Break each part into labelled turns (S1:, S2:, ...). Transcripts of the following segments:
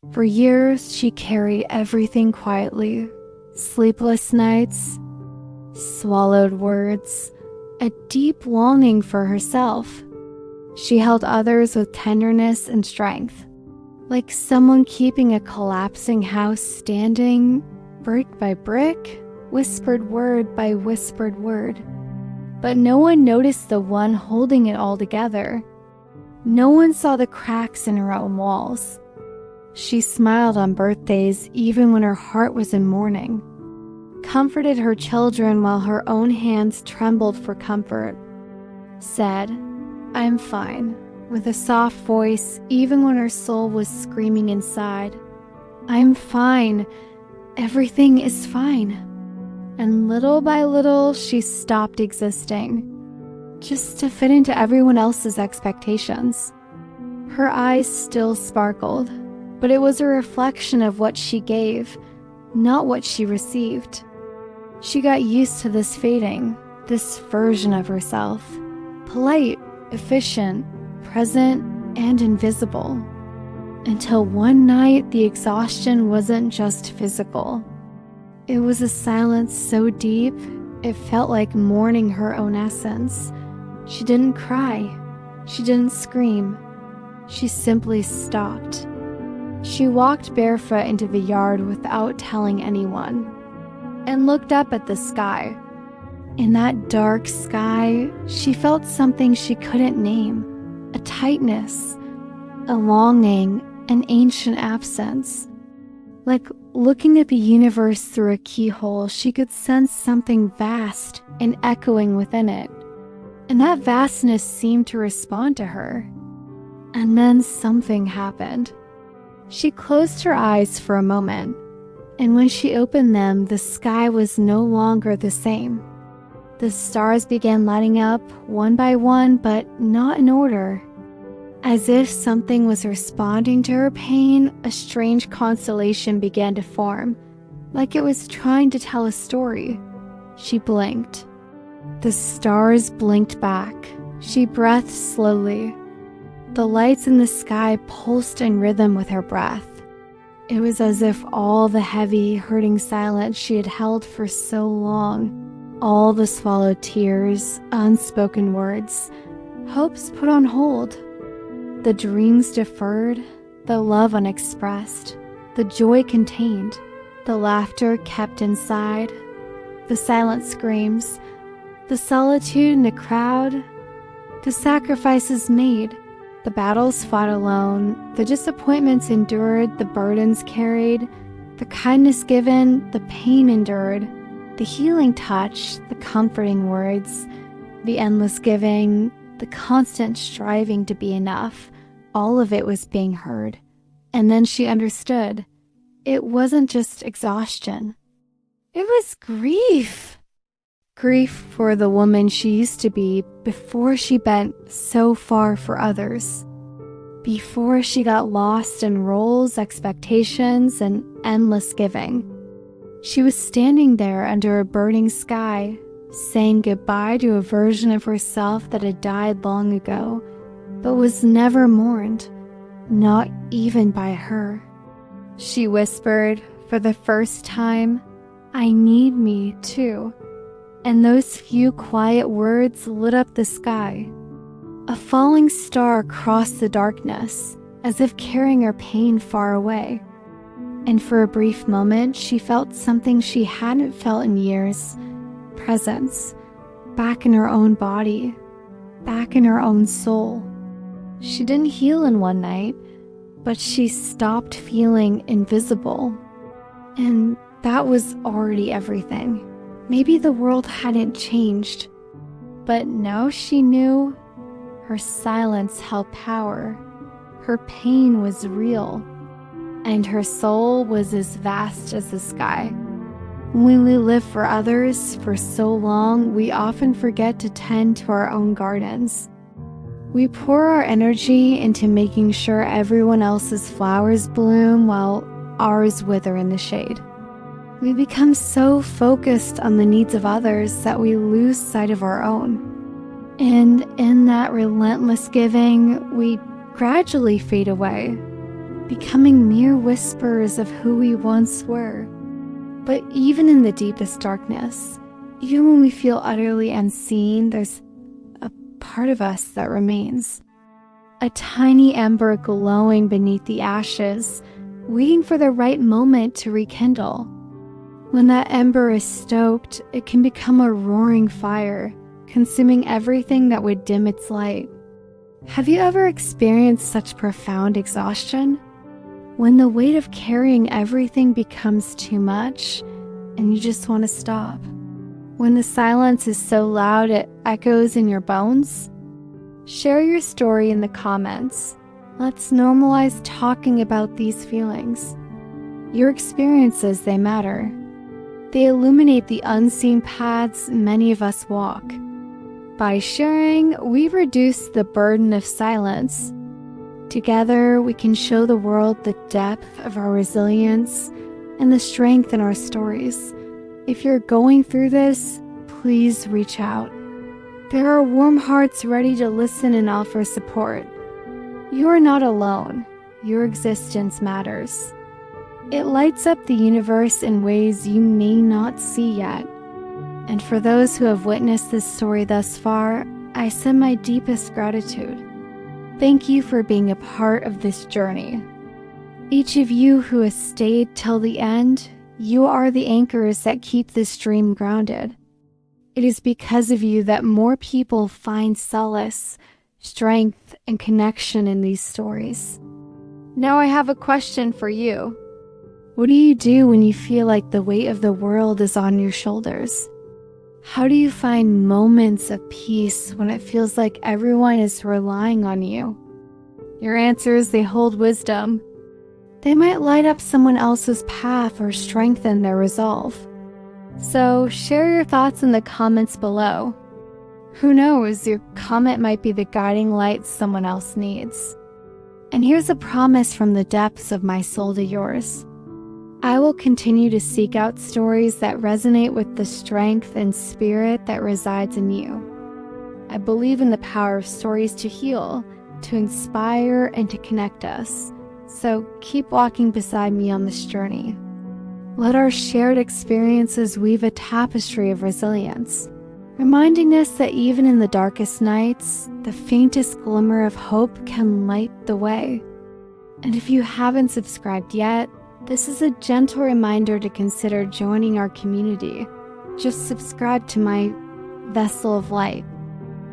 S1: For years, she carried everything quietly. Sleepless nights, swallowed words, a deep longing for herself. She held others with tenderness and strength, like someone keeping a collapsing house standing, brick by brick, whispered word by whispered word. But no one noticed the one holding it all together. No one saw the cracks in her own walls. She smiled on birthdays even when her heart was in mourning, comforted her children while her own hands trembled for comfort, said, "I'm fine," with a soft voice even when her soul was screaming inside. "I'm fine. Everything is fine." And little by little, she stopped existing, just to fit into everyone else's expectations. Her eyes still sparkled, but it was a reflection of what she gave, not what she received. She got used to this fading, this version of herself, polite, efficient, present, and invisible. Until one night, the exhaustion wasn't just physical. It was a silence so deep, it felt like mourning her own essence. She didn't cry. She didn't scream. She simply stopped. She walked barefoot into the yard without telling anyone, and looked up at the sky. In that dark sky, she felt something she couldn't name, a tightness, a longing, an ancient absence. Like looking at the universe through a keyhole, she could sense something vast and echoing within it. And that vastness seemed to respond to her. And then something happened. She closed her eyes for a moment, and when she opened them, the sky was no longer the same. The stars began lighting up one by one, but not in order. As if something was responding to her pain, a strange constellation began to form, like it was trying to tell a story. She blinked. The stars blinked back. She breathed slowly. The lights in the sky pulsed in rhythm with her breath. It was as if all the heavy, hurting silence she had held for so long, all the swallowed tears, unspoken words, hopes put on hold, the dreams deferred, the love unexpressed, the joy contained, the laughter kept inside, the silent screams, the solitude in the crowd, the sacrifices made, the battles fought alone, the disappointments endured, the burdens carried, the kindness given, the pain endured, the healing touch, the comforting words, the endless giving, the constant striving to be enough. All of it was being heard. And then she understood. It wasn't just exhaustion. It was grief. Grief for the woman she used to be before she bent so far for others. Before she got lost in roles, expectations, and endless giving. She was standing there under a burning sky, saying goodbye to a version of herself that had died long ago, but was never mourned, not even by her. She whispered, for the first time, "I need me too." And those few quiet words lit up the sky. A falling star crossed the darkness, as if carrying her pain far away. And for a brief moment, she felt something she hadn't felt in years. Presence, back in her own body, back in her own soul. She didn't heal in one night, but she stopped feeling invisible. And that was already everything. Maybe the world hadn't changed, but now she knew her silence held power. Her pain was real, and her soul was as vast as the sky. When we live for others for so long, we often forget to tend to our own gardens. We pour our energy into making sure everyone else's flowers bloom while ours wither in the shade. We become so focused on the needs of others that we lose sight of our own. And in that relentless giving, we gradually fade away. becoming mere whispers of who we once were. But even in the deepest darkness, even when we feel utterly unseen, there's a part of us that remains. A tiny ember glowing beneath the ashes, waiting for the right moment to rekindle. When that ember is stoked, it can become a roaring fire, consuming everything that would dim its light. Have you ever experienced such profound exhaustion? When the weight of carrying everything becomes too much, and you just want to stop. When the silence is so loud it echoes in your bones? Share your story in the comments. Let's normalize talking about these feelings. Your experiences, they matter. They illuminate the unseen paths many of us walk. By sharing, we reduce the burden of silence. Together, we can show the world the depth of our resilience and the strength in our stories. If you're going through this, please reach out. There are warm hearts ready to listen and offer support. You are not alone. Your existence matters. It lights up the universe in ways you may not see yet. And for those who have witnessed this story thus far, I send my deepest gratitude. Thank you for being a part of this journey. Each of you who has stayed till the end, you are the anchors that keep this dream grounded. It is because of you that more people find solace, strength, and connection in these stories. Now I have a question for you. What do you do when you feel like the weight of the world is on your shoulders? How do you find moments of peace when it feels like everyone is relying on you? Your answers, they hold wisdom. They might light up someone else's path or strengthen their resolve. So share your thoughts in the comments below. Who knows, your comment might be the guiding light someone else needs. And here's a promise from the depths of my soul to yours. I will continue to seek out stories that resonate with the strength and spirit that resides in you. I believe in the power of stories to heal, to inspire, and to connect us. So keep walking beside me on this journey. Let our shared experiences weave a tapestry of resilience, reminding us that even in the darkest nights, the faintest glimmer of hope can light the way. And if you haven't subscribed yet, this is a gentle reminder to consider joining our community. Just subscribe to my Vessel of Light.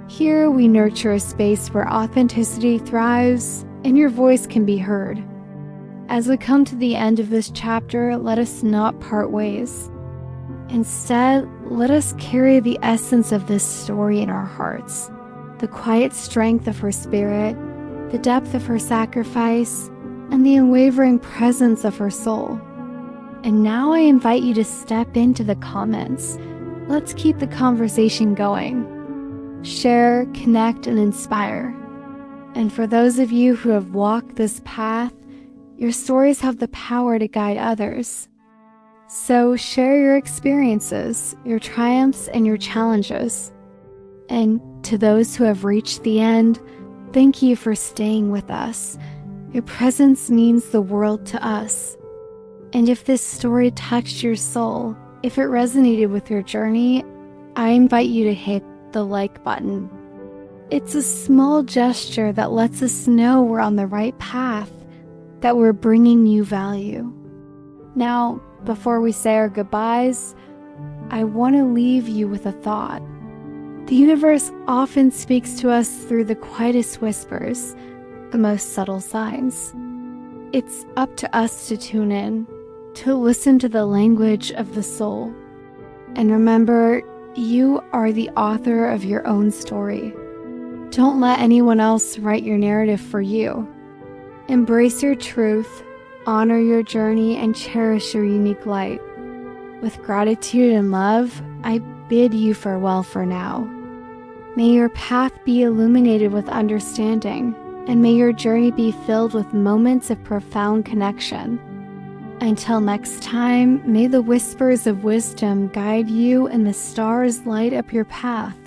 S1: Here we nurture a space where authenticity thrives and your voice can be heard. As we come to the end of this chapter, let us not part ways. Instead, let us carry the essence of this story in our hearts, the quiet strength of her spirit, the depth of her sacrifice, and the unwavering presence of her soul. And now I invite you to step into the comments. Let's keep the conversation going. Share, connect, and inspire. And for those of you who have walked this path, your stories have the power to guide others. So share your experiences, your triumphs, and your challenges. And to those who have reached the end, thank you for staying with us. Your presence means the world to us. And if this story touched your soul, if it resonated with your journey, I invite you to hit the like button. It's a small gesture that lets us know we're on the right path, that we're bringing you value. Now, before we say our goodbyes, I want to leave you with a thought. The universe often speaks to us through the quietest whispers, the most subtle signs. It's up to us to tune in, to listen to the language of the soul. And remember, you are the author of your own story. Don't let anyone else write your narrative for you. Embrace your truth, honor your journey, and cherish your unique light. With gratitude and love, I bid you farewell for now. May your path be illuminated with understanding, and may your journey be filled with moments of profound connection. Until next time, may the whispers of wisdom guide you and the stars light up your path.